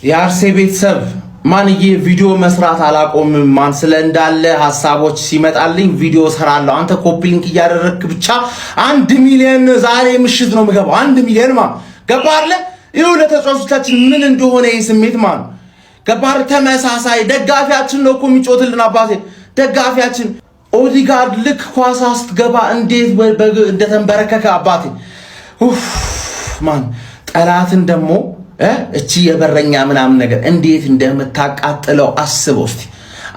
የአርሴ ቤተሰብ ማንዬ ቪዲዮ መስራት አላቆምም። ማን ስለ እንዳለ ሐሳቦች ሲመጣልኝ ቪዲዮ ሰራለሁ። አንተ ኮፒ ሊንክ እያደረግክ ብቻ 1 ሚሊዮን ዛሬ ምሽት ነው የምገባው። 1 ሚሊዮን ማን ገባርለ ይኸው ለተጫዋቾቻችን ምን እንደሆነ ይሄ ስሜት ማን ገባር ተመሳሳይ ደጋፊያችን ነው እኮ የሚጮትልን አባቴ ደጋፊያችን ኦዲጋርድ ልክ ኳስ ስትገባ እንዴት እንደተንበረከከ አባቴ ማን ጠላትን ደግሞ እቺ የበረኛ ምናምን ነገር እንዴት እንደምታቃጥለው አስበው እስቲ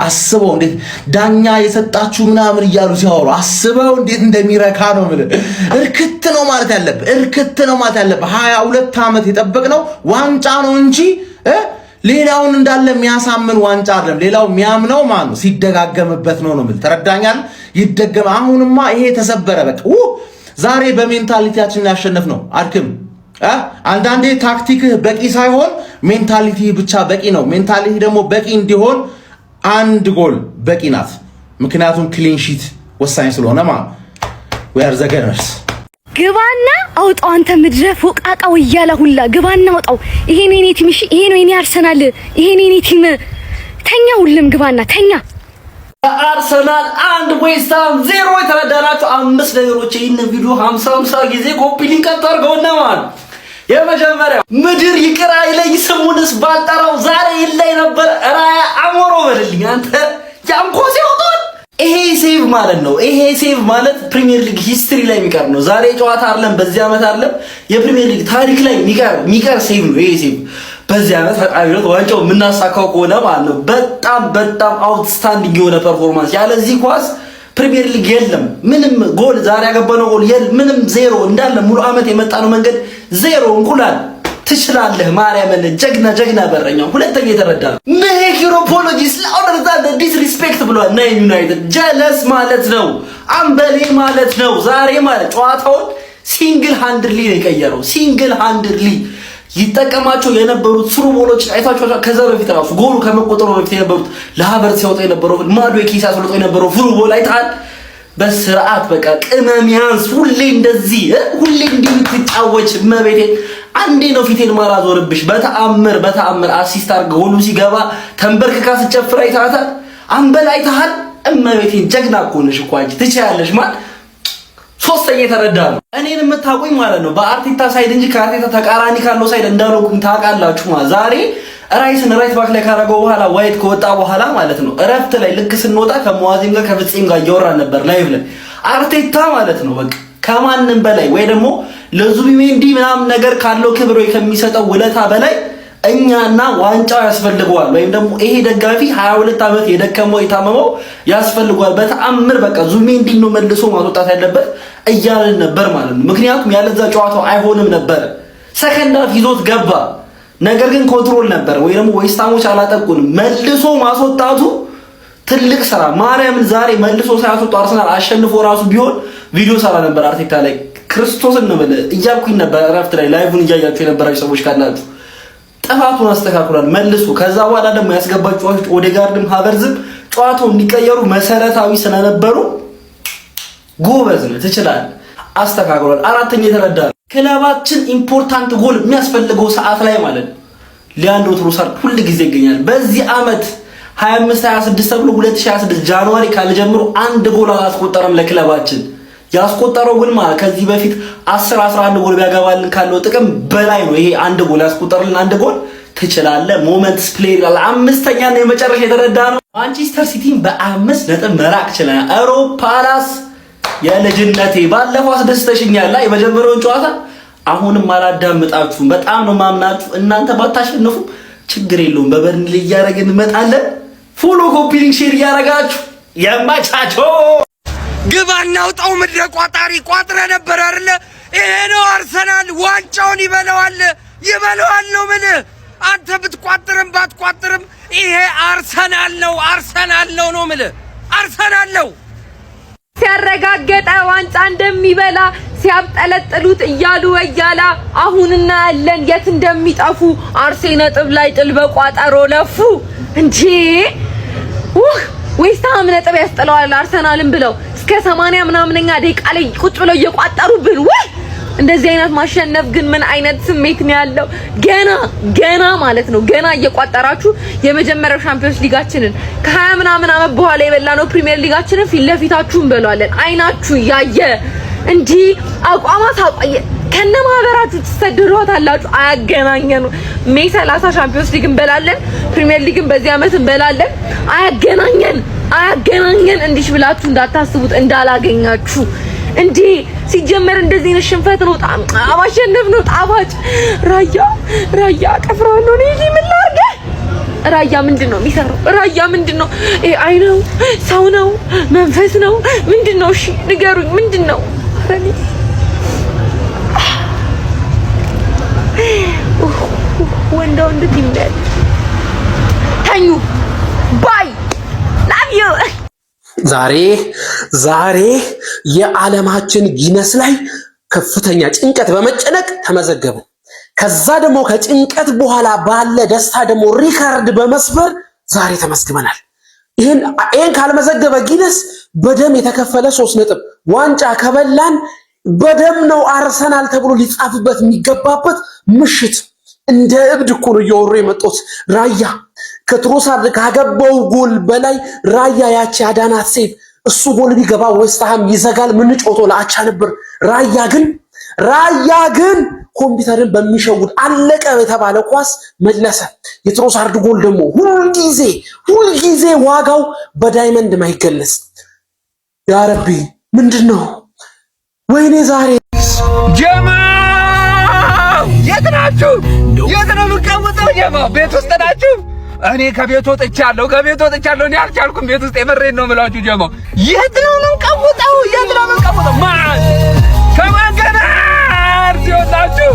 አስበው እንዴት ዳኛ የሰጣችሁ ምናምን ይያሉ ሲያወሩ አስበው እንዴት እንደሚረካ ነው ማለት እርክት ነው ማለት ያለበት 22 ዓመት የጠበቅነው ዋንጫ ነው እንጂ ሌላውን እንዳለ የሚያሳምን ዋንጫ አይደለም። ሌላው የሚያምነው ማን ነው ሲደጋገምበት ነው ማለት ተረዳኛል። ይደገም አሁንማ ይሄ ተሰበረ በቃ ዛሬ በሜንታሊቲያችን ያሸነፍነው አድክም አንዳንዴ ታክቲክ በቂ ሳይሆን ሜንታሊቲ ብቻ በቂ ነው። ሜንታሊቲ ደግሞ በቂ እንዲሆን 1 ጎል በቂ ናት። ምክንያቱም ክሊን ሺት ወሳኝ ስለሆነ ማለት we are the gunners ግባና አውጣው አንተ ምድረ ፎቃቃው ይያላ ሁላ ግባና አውጣው። ይሄ ነው የኔ ቲም፣ ይሄ ነው የኔ አርሰናል፣ ይሄ ነው የኔ ቲም። ተኛ ሁሉም ግባና ተኛ። አርሰናል 1 ዌስት ሃም 0 የተረዳናችሁ 5 ነገሮች ይሄን ቪዲዮ 50 ጊዜ ኮፒ ሊንክ አድርገውና ማለት የመጀመሪያው ምድር ይቅር አይለኝ ስሙንስ ባልጠራው ዛሬ ይለይ ነበር ራያ አሞሮ በልልኝ አንተ ያምኮስ ይወጣል። ይሄ ሴቭ ማለት ነው። ይሄ ሴቭ ማለት ፕሪሚየር ሊግ ሂስትሪ ላይ የሚቀር ነው። ዛሬ ጨዋታ አይደለም፣ በዚህ አመት አይደለም፣ የፕሪሚየር ሊግ ታሪክ ላይ የሚቀር ሴቭ ነው። ይሄ ሴቭ በዚህ አመት ፈጣሪ ነው ዋንጫው የምናሳካው ከሆነ ማለት ነው በጣም አውትስታንዲንግ የሆነ ፐርፎርማንስ ያለዚህ ኳስ ፕሪሚየር ሊግ የለም። ምንም ጎል ዛሬ ያገባነው ጎል የለም። ምንም ዜሮ እንዳለ ሙሉ አመት የመጣነው መንገድ ዜሮ። እንቁላል ትችላለህ ማርያምን ጀግና በረኛው። ሁለተኛ የተረዳ ነው ሜክ አፖሎጂስ ላውደር ዛን ዲስሪስፔክት ብሏል። ናይን ዩናይትድ ጀለስ ማለት ነው አምበሌ ማለት ነው። ዛሬ ማለት ጨዋታውን ሲንግል ሃንድሊ ነው የቀየረው። ሲንግል ሃንድሊ ይተቀማቸው የነበሩት ስሩ ቦሎች አይታችኋቸው ከዛ በፊት ራሱ ጎሉ ከመቆጠሩ በፊት የነበሩት ለሀበር ሲያወጣ የነበረው ማዶ የኪሳ ሲያወጣ የነበረው ፍሩ ቦል አይታል በስርዓት በቃ ቅመሚያንስ ሁሌ እንደዚህ እንድትጫወች መቤቴ አንዴ ነው ፊቴን ማራዞርብሽ በተአምር አሲስት አድርገ ጎሉ ሲገባ ተንበርክካ ስጨፍር አይታታል። አንበል አይታል እመቤቴን ጀግና እኮ ነሽ እኮ አንቺ ትችያለሽ ማለት ሶስተኛ የተረዳ ነው። እኔን የምታውቁኝ ማለት ነው በአርቴታ ሳይድ እንጂ ከአርቴታ ተቃራኒ ካለው ሳይድ እንዳልኩኝ ታውቃላችሁ ማለት ዛሬ ራይስን ራይት ባክ ላይ ካረገው በኋላ ዋይት ከወጣ በኋላ ማለት ነው እረፍት ላይ ልክ ስንወጣ ከመዋዚም ጋር ከፍጼም ጋር እያወራን ነበር ላይቭ ላይ አርቴታ ማለት ነው በቃ ከማንም በላይ ወይ ደግሞ ለዙቢሜንዲ ምናምን ነገር ካለው ክብር ወይ ከሚሰጠው ውለታ በላይ እኛና ዋንጫው ያስፈልገዋል ወይም ደግሞ ይሄ ደጋፊ 22 ዓመት የደከመው የታመመው ያስፈልገዋል በተአምር በቃ ዙቢሜንዲ ነው መልሶ ማስወጣት ያለበት እያልን ነበር ማለት ነው። ምክንያቱም ያለዛ ጨዋታው አይሆንም ነበር። ሰከንድ ሃፍ ይዞት ገባ። ነገር ግን ኮንትሮል ነበር ወይ ደግሞ ዌስታሞች አላጠቁንም። መልሶ ማስወጣቱ ትልቅ ስራ ማርያምን ዛሬ መልሶ ሳያስወጣ አርሰናል አሸንፎ ራሱ ቢሆን ቪዲዮ ሰራ ነበር አርቴታ ላይ ክርስቶስን ነው እያልኩኝ ነበር። እረፍት ላይ ላይቭን እያያችሁ የነበራችሁ ሰዎች ካላችሁ ጥፋቱን አስተካክሏል መልሶ። ከዛ በኋላ ደግሞ ያስገባችሁ ኦዴጋርድም ሃቨርዝም ጨዋታው እንዲቀየሩ መሰረታዊ ስለነበሩ ጎበዝ ነው ትችላል አስተካክሏል። አራተኛ የተረዳ ክለባችን ኢምፖርታንት ጎል የሚያስፈልገው ሰዓት ላይ ማለት ሊያንድሮ ትሮሳርድ ሁሉ ጊዜ ይገኛል። በዚህ አመት 25-26 ተብሎ 2026 ጃንዋሪ ካለ ጀምሮ 1 ጎል አላስቆጠረም ለክለባችን። ያስቆጠረው ግን ማለት ከዚህ በፊት 10-11 ጎል ቢያገባልን ካለው ጥቅም በላይ ነው። ይሄ 1 ጎል ያስቆጠረልን 1 ጎል ትችላለ ሞመንትስ ፕሌይ ላይ አምስተኛ ነው የመጨረሻ የተረዳ ነው። ማንቸስተር ሲቲን በ5 ነጥብ መራቅ ይችላል። አውሮፓላስ የልጅነቴ ባለፈው አስደስተሽኛል ላይ የመጀመሪያውን ጨዋታ አሁንም አላዳምጣችሁም። በጣም ነው ማምናችሁ። እናንተ ባታሸንፉ ችግር የለውም በበርንሊ እያደረግን እንመጣለን። ፎሎ ኮፒ ሊንክ ሼር እያደረጋችሁ የማቻቾ ግባና አውጣው ምድረ ቋጣሪ ቋጥረ ነበር አይደለ? ይሄ ነው አርሰናል ዋንጫውን ይበለዋል ነው ምን አንተ ብትቋጥርም ባትቋጥርም ይሄ አርሰናል ነው ነው ምን አርሰናል ነው ሲያረጋገጠ ዋንጫ እንደሚበላ ሲያብጠለጥሉት እያሉ ወያላ አሁን እናያለን የት እንደሚጠፉ። አርሴ ነጥብ ላይ ጥል በቋጠሮ ለፉ እንጂ ዌስት ሃም ነጥብ ያስጥለዋል አርሰናልን ብለው እስከ 80 ምናምንኛ ደቂቃ ላይ ቁጭ ብለው እየቋጠሩብን እንደዚህ አይነት ማሸነፍ ግን ምን አይነት ስሜት ነው ያለው? ገና ማለት ነው ገና እየቋጠራችሁ የመጀመሪያው ሻምፒዮንስ ሊጋችንን ከ20 ምናምን ዓመት በኋላ የበላነው ፕሪሚየር ሊጋችንን ፊት ለፊታችሁ እንበላለን። አይናችሁ ያየ እንጂ አቋማት ከነ ማህበራችሁ ተሰድሯታላችሁ። አያገናኘን። ሜይ 30 ሻምፒዮንስ ሊግ እንበላለን፣ ፕሪሚየር ሊግን በዚህ ዓመት እንበላለን። አያገናኘን። እንዲሽ ብላችሁ እንዳታስቡት እንዳላገኛችሁ። እንዴ ሲጀመር እንደዚህ ነው። ሽንፈት ነው ማሸነፍ ነው ጣፋጭ። ራያ ቀፍራለሁ እኔ ምን ላድርግ? ራያ ምንድነው የሚሰራው? ራያ ምንድነው? አይ ነው ሰው ነው መንፈስ ነው ምንድነው? እሺ ንገሩኝ ምንድነው? ወንድ ይምደል ታኙ ባይ ላቭ ዩ። ዛሬ የዓለማችን ጊነስ ላይ ከፍተኛ ጭንቀት በመጨነቅ ተመዘገበ። ከዛ ደግሞ ከጭንቀት በኋላ ባለ ደስታ ደግሞ ሪካርድ በመስበር ዛሬ ተመዝግበናል። ይሄን ካልመዘገበ ጊነስ በደም የተከፈለ 3 ነጥብ ዋንጫ ከበላን በደም ነው አርሰናል ተብሎ ሊጻፍበት የሚገባበት ምሽት። እንደ እብድ እኮ ነው እየወሩ የመጡት። ራያ ከትሮሳርድ ካገባው ጎል በላይ ራያ ያቺ አዳናት ሴት እሱ ጎል ቢገባ ዌስትሃም ይዘጋል። ምን ጮቶ ለአቻ ነበር። ራያ ግን ኮምፒውተርን በሚሸውድ አለቀ የተባለ ኳስ መለሰ። የትሮሳርድ ጎል ደግሞ ሁልጊዜ ዋጋው በዳይመንድ ማይገለጽ። ያ ረቢ ምንድነው? ወይኔ ዛሬ ጀማ የት ናችሁ? የት ነው የምትቀመጠው? ጀማ ቤት ውስጥ ናችሁ? እኔ ከቤት ወጥቻለሁ። እኔ አልቻልኩም። ቤት ውስጥ የመሬት ነው የምላችሁ። ጀማ የት ነው የምትቀመጠው? ማን ከማገናር ሲወጣችሁ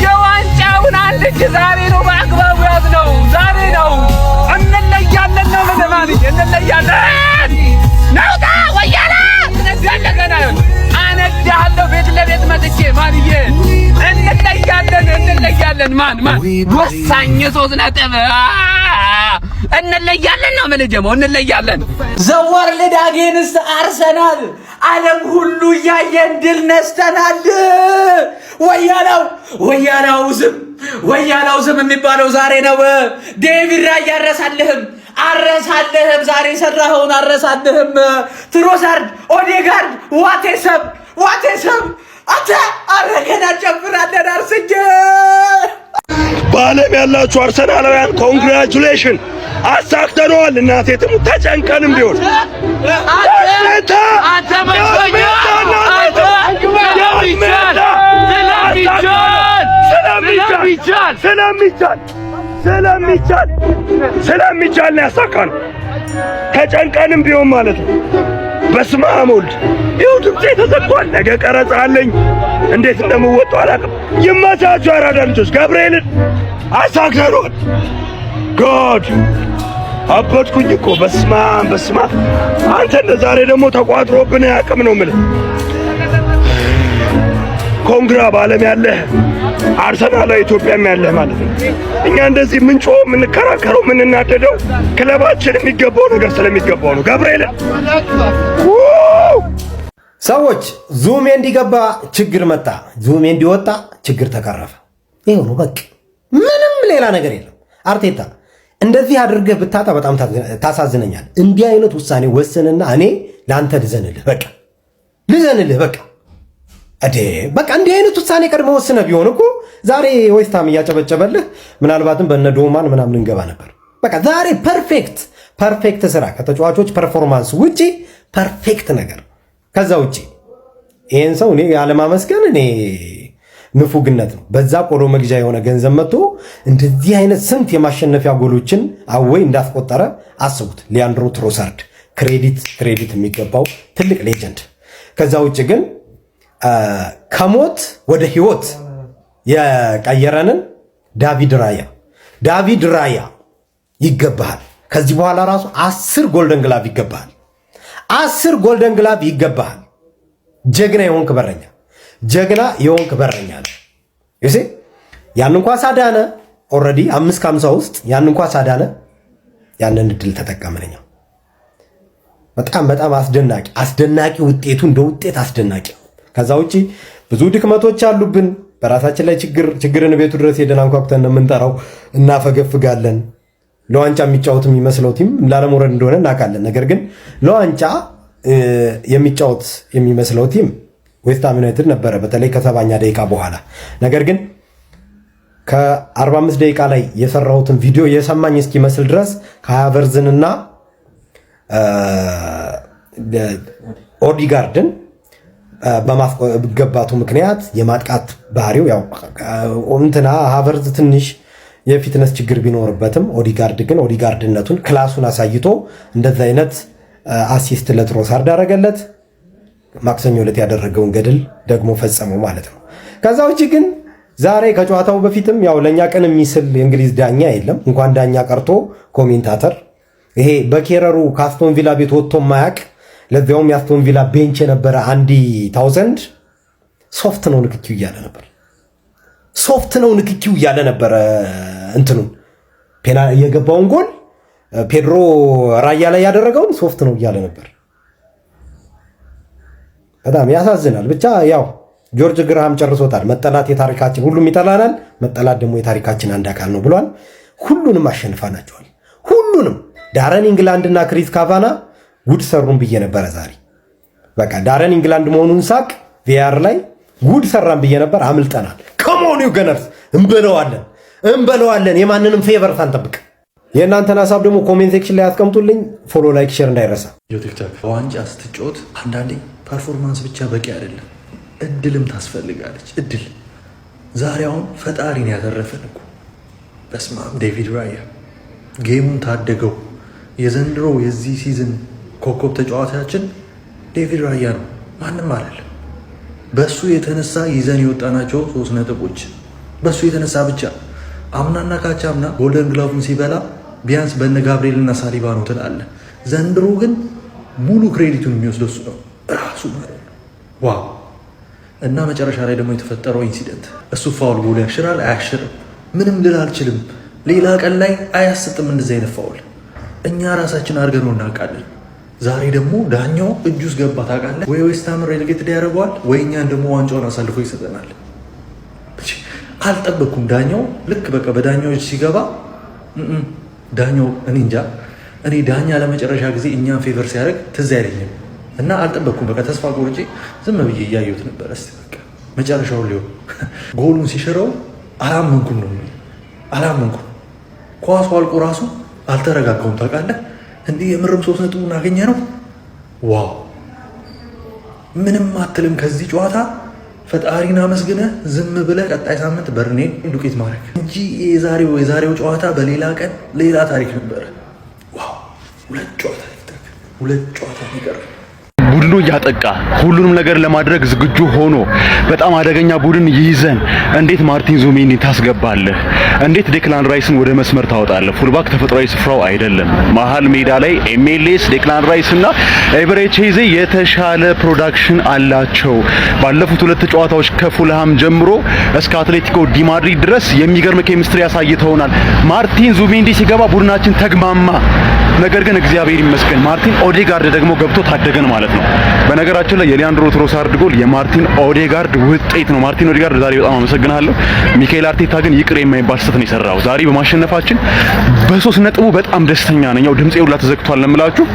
የዋንጫውን አንድ እጅ ዛሬ ነው በአግባቡ ያዝነው። ዛሬ ነው እንለያለን ነው ምን ማለት እንለያለን ናውጣ ወያላ ትነዳለ ገና አነዳለሁ ቤት ለቤት መጥቼ ማንዬ እንለያለን ማን ወሳኝ 3 ነጥብ እንለያለን ነው ምን ጀመው እንለያለን። ዘወር ለዳጌንስ አርሰናል ዓለም ሁሉ ያየን ድል ነስተናል። ወያላው ዝም የሚባለው ዛሬ ነው። ዴቪድ ራያ አረሳለህም ዛሬ ሰራኸውን አረሳለህም። ትሮሳርድ ኦዴጋርድ ዋቴሰብ አታ አረገና ጨፍራለን። አርስጄ በዓለም ያላችሁ አርሰናላውያን ኮንግራቹሌሽን አሳክተነዋል። እናቴ ትሙ ተጨንቀንም ቢሆን ስለሚቻል ነው ያሳካነው። ተጨንቀንም ቢሆን ማለት ነው። በስመ አብ ወልድ ይኸው ድምፄ ተዘግቷል። ነገ ቀረጻ አለኝ። እንዴት እንደምወጣው አላውቅም። ይመቻችሁ አራዳ ልጆች። ገብርኤልን አሳክተነዋል። ጎድ አበድኩኝ እኮ በስመ አብ። አንተ እንደ ዛሬ ደግሞ ተቋጥሮብን አያውቅም ነው የምልህ። ኮንግራ በዓለም ያለህ አርሰናል ኢትዮጵያም ያለህ ማለት ነው። እኛ እንደዚህ ምንጮ የምንከራከረው የምንናደደው ክለባችን የሚገባው ነገር ስለሚገባው ነው። ገብርኤል ሰዎች ዙሜ እንዲገባ ችግር መጣ፣ ዙሜ እንዲወጣ ችግር ተቀረፈ። ይሄው ነው በቃ፣ ምንም ሌላ ነገር የለም። አርቴታ እንደዚህ አድርገህ ብታጣ በጣም ታሳዝነኛል። እንዲህ አይነት ውሳኔ ወስንና እኔ ለአንተ ልዘንልህ በቃ በቃ እንዲህ አይነት ውሳኔ ቀድሞ ወስነ ቢሆን እኮ ዛሬ ዌስትሃም እያጨበጨበልህ ምናልባትም በነ ዶማን ምናምን እንገባ ነበር። በቃ ዛሬ ፐርፌክት ስራ ከተጫዋቾች ፐርፎርማንስ ውጪ ፐርፌክት ነገር። ከዛ ውጪ ይሄን ሰው እኔ ያለማመስገን እኔ ንፉግነት ነው። በዛ ቆሎ መግዣ የሆነ ገንዘብ መጥቶ እንደዚህ አይነት ስንት የማሸነፊያ ጎሎችን አወይ እንዳስቆጠረ አስቡት። ሊያንድሮ ትሮሳርድ ክሬዲት የሚገባው ትልቅ ሌጀንድ። ከዛ ውጪ ግን ከሞት ወደ ህይወት የቀየረንን ዳቪድ ራያ ይገባሃል። ከዚህ በኋላ ራሱ 10 ጎልደን ግላቭ ይገባሃል። 10 ጎልደን ግላቭ ይገባሃል። ጀግና የሆንክ በረኛ ነው። ይሄ ያን እንኳን ሳዳነ ኦሬዲ 5 ከ50 ውስጥ ያን እንኳን ሳዳነ ያንን እድል ተጠቀመነኛ። በጣም አስደናቂ ውጤቱ እንደ ውጤት አስደናቂ። ከዛ ውጪ ብዙ ድክመቶች አሉብን። በራሳችን ላይ ችግርን ቤቱ ድረስ ሄደን አንኳኩተን ነው የምንጠራው። እናፈገፍጋለን። ለዋንጫ የሚጫወት የሚመስለው ቲም ላለመውረድ እንደሆነ እናውቃለን። ነገር ግን ለዋንጫ የሚጫወት የሚመስለው ቲም ዌስትሃም ዩናይትድ ነበረ፣ በተለይ ከ70ኛ ደቂቃ በኋላ። ነገር ግን ከ45 ደቂቃ ላይ የሰራሁትን ቪዲዮ የሰማኝ እስኪመስል ድረስ ከሃቨርዝንና ኦዲጋርድን በማስገባቱ ምክንያት የማጥቃት ባህሪው ያው እንትና ሃቨርዝ ትንሽ የፊትነስ ችግር ቢኖርበትም ኦዲጋርድነቱን ክላሱን አሳይቶ እንደዛ አይነት አሲስት ለትሮሳርድ አደረገለት። ማክሰኞ ዕለት ያደረገውን ገድል ደግሞ ፈጸመው ማለት ነው። ከዛ ውጪ ግን ዛሬ ከጨዋታው በፊትም ያው ለኛ ቀን የሚስል የእንግሊዝ ዳኛ የለም። እንኳን ዳኛ ቀርቶ ኮሜንታተር ይሄ በኬረሩ ካስቶን ቪላ ቤት ወጥቶ ማያቅ ለዚያውም የአስቶን ቪላ ቤንች የነበረ አንዲ ታውዘንድ ሶፍት ነው ንክኪው እያለ ነበረ እንትኑን የገባውን ጎል ፔድሮ ራያ ላይ ያደረገውን ሶፍት ነው እያለ ነበር። በጣም ያሳዝናል። ብቻ ያው ጆርጅ ግራሃም ጨርሶታል። መጠላት የታሪካችን ሁሉም ይጠላናል፣ መጠላት ደግሞ የታሪካችን አንድ አካል ነው ብሏል። ሁሉንም አሸንፋናቸዋል። ሁሉንም ዳረን ኢንግላንድ እና ክሪስ ካቫና ጉድ ሰሩን ብዬ ነበረ ዛሬ። በቃ ዳረን ኢንግላንድ መሆኑን ሳቅ ቪአር ላይ ጉድ ሰራን ብዬ ነበር። አምልጠናል። ከሞኑ ገነርስ እንበለዋለን። የማንንም ፌቨር ሳንጠብቅ። የእናንተን ሀሳብ ደግሞ ኮሜንት ሴክሽን ላይ አስቀምጡልኝ። ፎሎ፣ ላይክ፣ ሼር እንዳይረሳ። ቲክቶክ በዋንጫ ስትጫወት አንዳንዴ ፐርፎርማንስ ብቻ በቂ አይደለም፣ እድልም ታስፈልጋለች። እድል ዛሬ አሁን ፈጣሪን ያተረፈን እኮ በስመ አብ ዴቪድ ራያ ጌሙን ታደገው። የዘንድሮ የዚህ ሲዝን ኮከብ ተጫዋቻችን ዴቪድ ራያ ነው፣ ማንም አይደለም። በሱ የተነሳ ይዘን የወጣናቸው 3 ነጥቦች በሱ የተነሳ ብቻ። አምናና ካቻምና ጎልደን ግላቭን ሲበላ ቢያንስ በነ ጋብሪኤልና ሳሊባ ነው ትላለህ። ዘንድሮ ግን ሙሉ ክሬዲቱን የሚወስደው እሱ ነው ራሱ ማለት ነው። ዋው! እና መጨረሻ ላይ ደግሞ የተፈጠረው ኢንሲደንት እሱ ፋውል ጎል ያሽራል አያሽርም ምንም ልል አልችልም። ሌላ ቀን ላይ አያስጥም እንደዚህ አይነት ፋውል። እኛ ራሳችን አድርገን ነው እናውቃለን። ዛሬ ደግሞ ዳኛው እጁ ውስጥ ገባ ታውቃለህ። ወይ ዌስትሃም ሬሌጌትድ ያደርገዋል ወይ እኛን ደግሞ ዋንጫውን አሳልፎ ይሰጠናል። አልጠበኩም። ዳኛው ልክ በቃ በዳኛው እጅ ሲገባ ዳኛው እኔ እንጃ። እኔ ዳኛ ለመጨረሻ ጊዜ እኛን ፌቨር ሲያደርግ ትዝ አይለኝም እና አልጠበኩም። በቃ ተስፋ ቆርጬ ዝም ብዬ እያየሁት ነበር። እስቲ በቃ መጨረሻውን ሊሆን ጎሉን ሲሽረው አላመንኩም። አላመንኩም። ኳሱ አልቆ ራሱ አልተረጋጋውም ታውቃለህ። እንዲህ የምርም 3 ነጥቡን አገኘ ነው። ዋው! ምንም አትልም ከዚህ ጨዋታ። ፈጣሪን አመስግነህ ዝም ብለህ ቀጣይ ሳምንት በርኔን ዱቄት ማድረግ እንጂ የዛሬው ጨዋታ በሌላ ቀን ሌላ ታሪክ ነበረ። ዋው! 2 ጨዋታ ይቀር ቡድኑ እያጠቃ ሁሉንም ነገር ለማድረግ ዝግጁ ሆኖ በጣም አደገኛ ቡድን ይይዘን እንዴት ማርቲን ዙቢሜንዲ ታስገባለህ? እንዴት ዴክላን ራይስን ወደ መስመር ታወጣለህ? ፉልባክ ተፈጥሯዊ ስፍራው አይደለም። መሀል ሜዳ ላይ ኤምኤልኤስ ዴክላን ራይስ እና ኤቨሬቼዜ የተሻለ ፕሮዳክሽን አላቸው። ባለፉት 2 ጨዋታዎች ከፉልሃም ጀምሮ እስከ አትሌቲኮ ዲ ማድሪድ ድረስ የሚገርም ኬሚስትሪ ያሳይተውናል። ማርቲን ዙቢሜንዲ ሲገባ ቡድናችን ተግማማ። ነገር ግን እግዚአብሔር ይመስገን ማርቲን ኦዴጋርድ ደግሞ ገብቶ ታደገን ማለት ነው። በነገራችን ላይ የሊያንድሮ ትሮሳርድ ጎል የማርቲን ኦዴጋርድ ውጤት ነው። ማርቲን ኦዴጋርድ ዛሬ በጣም አመሰግናለሁ። ሚካኤል አርቴታ ግን ይቅር የማይባል ስህተት ነው የሰራው። ዛሬ በማሸነፋችን በ3 ነጥቡ በጣም ደስተኛ ነኝ። ያው ድምጼ ሁላ ተዘግቷል ለምላችሁ።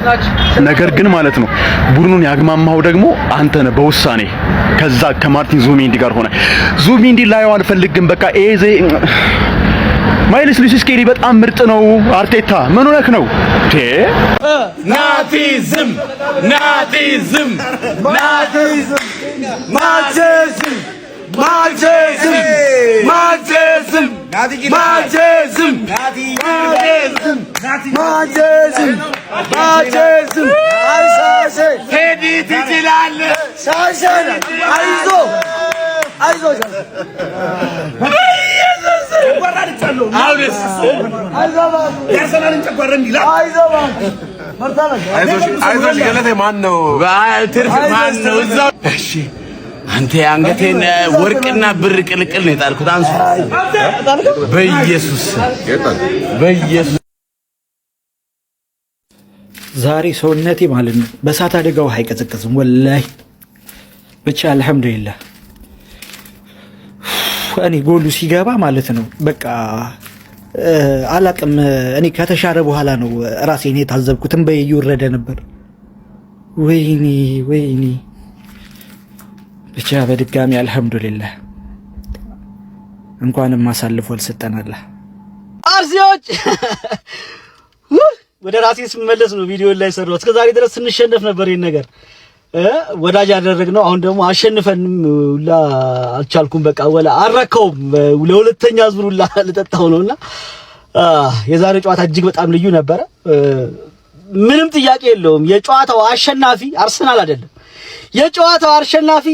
ነገር ግን ማለት ነው ቡድኑን ያግማማው ደግሞ አንተ ነህ በውሳኔ ከዛ ከማርቲን ዙቢሜንዲ ጋር ሆነ። ዙቢሜንዲ ላይው አልፈልግም በቃ ኤዜ ማይልስ ሉዊስ ስኬሊ በጣም ምርጥ ነው። አርቴታ ምን ሆነክ ነው? ናቲዝም አንተ አንገቴን ወርቅና ብር ቅልቅል ነው የጣልኩት። አንሱ በኢየሱስ ዛሬ ሰውነቴ ማለት ነው በእሳት አደጋ ውሃ አይቀዘቅዝም። ወላሂ ብቻ አልሐምዱሊላህ እኔ ጎሉ ሲገባ ማለት ነው በቃ አላቅም። እኔ ከተሻረ በኋላ ነው ራሴን የታዘብኩት። እንበይ እየወረደ ነበር። ወይኔ ብቻ በድጋሚ አልሐምዱሊላህ እንኳንም አሳልፎ አልሰጠናል። አርሲዎች ወደ ራሴ ስመለስ ነው ቪዲዮ ላይ ሰራው። እስከዛሬ ድረስ ስንሸነፍ ነበር ይሄን ነገር ወዳጅ ያደረግነው። አሁን ደግሞ አሸንፈንም ሁላ አልቻልኩም። በቃ ወላ አረከውም ለሁለተኛ ዙር ሁላ ልጠጣው ነውና የዛሬ ጨዋታ እጅግ በጣም ልዩ ነበረ። ምንም ጥያቄ የለውም። የጨዋታው አሸናፊ አርሰናል አይደለም። የጨዋታው አሸናፊ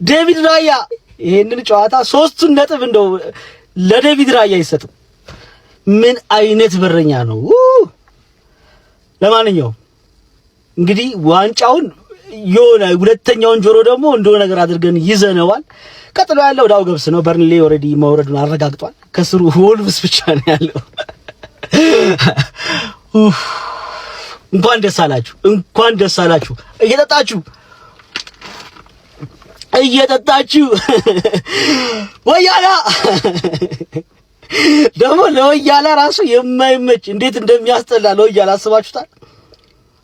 ዴቪድ ራያ። ይሄንን ጨዋታ 3 ነጥብ እንደው ለዴቪድ ራያ ይሰጡ። ምን አይነት በረኛ ነው! ለማንኛውም እንግዲህ ዋንጫውን የሆነ ሁለተኛውን ጆሮ ደግሞ እንደሆነ ነገር አድርገን ይዘነዋል። ቀጥሎ ያለው ዳው ገብስ ነው። በርንሌ ኦሬዲ መውረዱን አረጋግጧል። ከስሩ ወልቭስ ብቻ ነው ያለው። እንኳን ደስ አላችሁ እየጠጣችሁ ወያላ ደግሞ ለወያላ ራሱ የማይመች እንዴት እንደሚያስጠላ ለወያላ አስባችሁታል?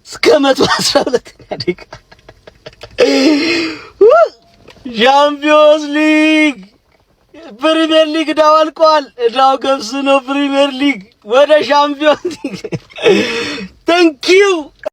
እስከ 112 ደቂቃ ቻምፒዮንስ ሊግ ፕሪሚየር ሊግ ዳው አልቋል። ዳው ገብስ ነው ፕሪሚየር ሊግ ወደ ሻምፒዮን ሊግ። ታንክ ዩ